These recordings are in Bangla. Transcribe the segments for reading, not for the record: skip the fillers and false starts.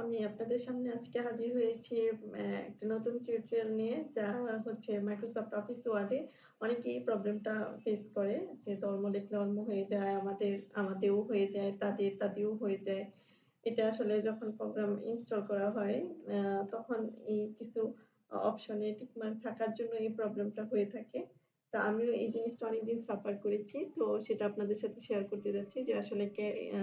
আমি আপনাদের সামনে আজকে হাজির হয়েছি একটা নতুন টিউটোরিয়াল নিয়ে যা হচ্ছে Microsoft Office Word এ অনেকেই প্রবলেমটা ফেস করে যে ধর্ম লিখলে অন্য হয়ে যায়, আমাদেরও হয়ে যায়, তাদেরও হয়ে যায়। এটা আসলে যখন প্রোগ্রাম ইনস্টল করা হয় আ তখন এই কিছু অপশনে টিক মার্ক থাকার জন্য এই প্রবলেমটা হয়ে থাকে। তা আমিও এই জিনিসটা অনেকদিন সাফার করেছি। তো সেটা আপনাদের সাথে শেয়ার করতে যাচ্ছি যে আসলে আ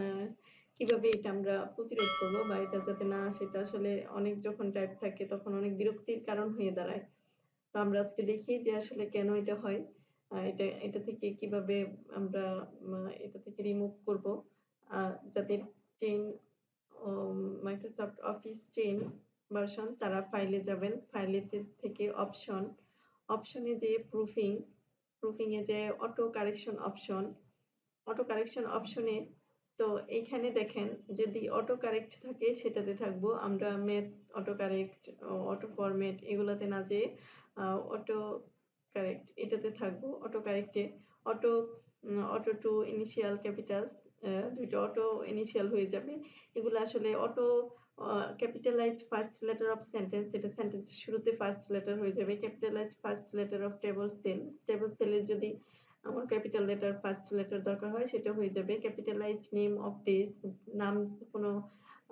কিভাবে এটা আমরা প্রতিরোধ করব বা এটা যাতে না আসে। এটা আসলে অনেক যখন টাইপ থাকে তখন অনেক বিরক্তির কারণ হয়ে দাঁড়ায়। তো আমরা আজকে দেখি যে আসলে কেন এটা হয়? এটা থেকে কিভাবে আমরা এটা থেকে রিমুভ করব? আ যাদের 10 Microsoft Office 10 ভার্সন তারা ফাইলে যাবেন। ফাইলেতে থেকে অপশনে যেয়ে প্রুফিং এ যেয়ে অটো কারেকশন অপশনে তো এইখানে দেখেন যদি অটো কারেক্ট থাকে সেটাতে থাকবো। আমরা math, auto correct, auto format এগুলাতে না যেয়ে আ অটো কারেক্ট এটাতে থাকবো। অটো কারেক্টে auto auto two initial capitals ২ টা অটো ইনিশিয়াল হয়ে যাবে। এগুলো আসলে অটো আ capitalise first letter of sentence এটা সেন্টেন্সের শুরুতে ফার্স্ট লেটার হয়ে যাবে। Capitalise first letter of table সেলের যদি আমার ক্যাপিটাল লেটার ফার্স্ট লেটার দরকার হয় সেটা হয়ে যাবে। ক্যাপিটালাইজ নেম অফ ডেজ নাম কোনো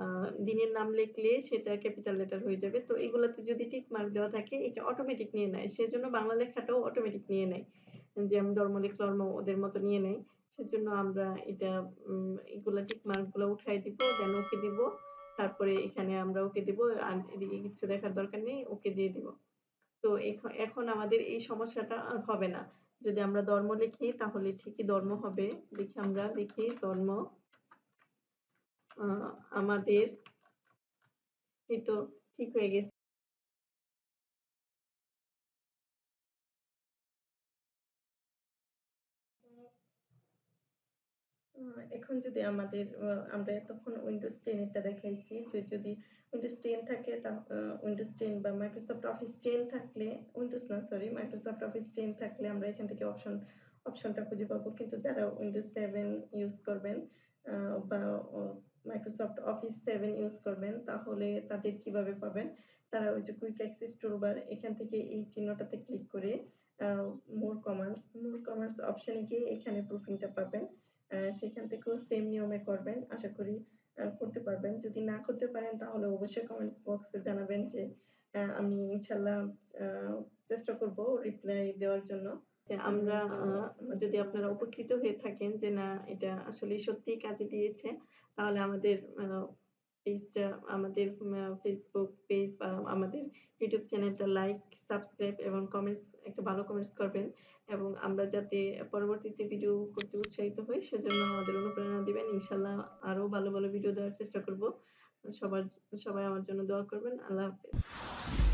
আ দিনের নাম লিখলে সেটা ক্যাপিটাল লেটার হয়ে যাবে। তো এগুলাতে যদি টিক মার্ক দেওয়া থাকে এটা অটোমেটিক নিয়ে নেয়। সেজন্য বাংলা লেখাটাও অটোমেটিক নিয়ে নেয়। যে আমি ধর্ম লিখলে ওদের মতো নিয়ে নেয়। সেজন্য আমরা এটা এগুলা টিক মার্ক গুলা উঠায় দিব, দেন ওকে দিব। তারপরে এখানে আমরা ওকে দিব। আর এদিকে কিছু দেখার দরকার নেই। ওকে দিয়ে দিব। তো এখন আমাদের এই সমস্যাটা আর হবে না। যদি আমরা ধর্ম লিখি তাহলে ঠিকই ধর্ম হবে। লিখি ধর্ম আ আমাদের এই তো ঠিক হয়ে গেছে। আ এখন যদি আমাদের আমরা এতক্ষণ Windows 10 এরটা দেখাইছি যে যদি Windows 10 থাকে Windows 10 বা Microsoft Office 10 থাকলে Windows না সরি Microsoft Office 10 থাকলে আমরা এখান থেকে অপশনটা খুঁজে পাবো। কিন্তু যারা Windows 7 ইউজ করবেন আ বা অ Microsoft Office 7 ইউজ করবেন তাহলে তাদের কিভাবে পাবেন? তারা ওই যে কুইক অ্যাক্সেস টুলবার এখান থেকে এই চিহ্নটাতে ক্লিক করে আ মোর কমান্ডস অপশনে গিয়ে এখানে প্রুফিংটা পাবেন। সেখান থেকেও সেম নিয়মে করবেন। আশা করি করতে পারবেন। যদি না করতে পারেন তাহলে অবশ্যই কমেন্টস বক্সে জানাবেন যে আমি ইনশাআল্লাহ আ চেষ্টা করব রিপ্লাই দেওয়ার জন্য। যে আমরা যদি আপনারা উপকৃত হয়ে থাকেন যে না এটা আসলেই সত্যিই কাজে দিয়েছে, তাহলে আমাদের পেজটা আমাদের Facebook পেজ বা আমাদের YouTube চ্যানেলটা লাইক, সাবস্ক্রাইব এবং একটা ভালো কমেন্টস করবেন এবং আমরা যাতে পরবর্তীতে ভিডিও করতে উৎসাহিত হই সেজন্য আমাদের অনুপ্রেরণা দিবেন। ইনশাআল্লাহ আরো ভালো ভিডিও দেওয়ার চেষ্টা করব। সবার সবাই আমার জন্য দোয়া করবেন। আল্লাহ হাফেজ।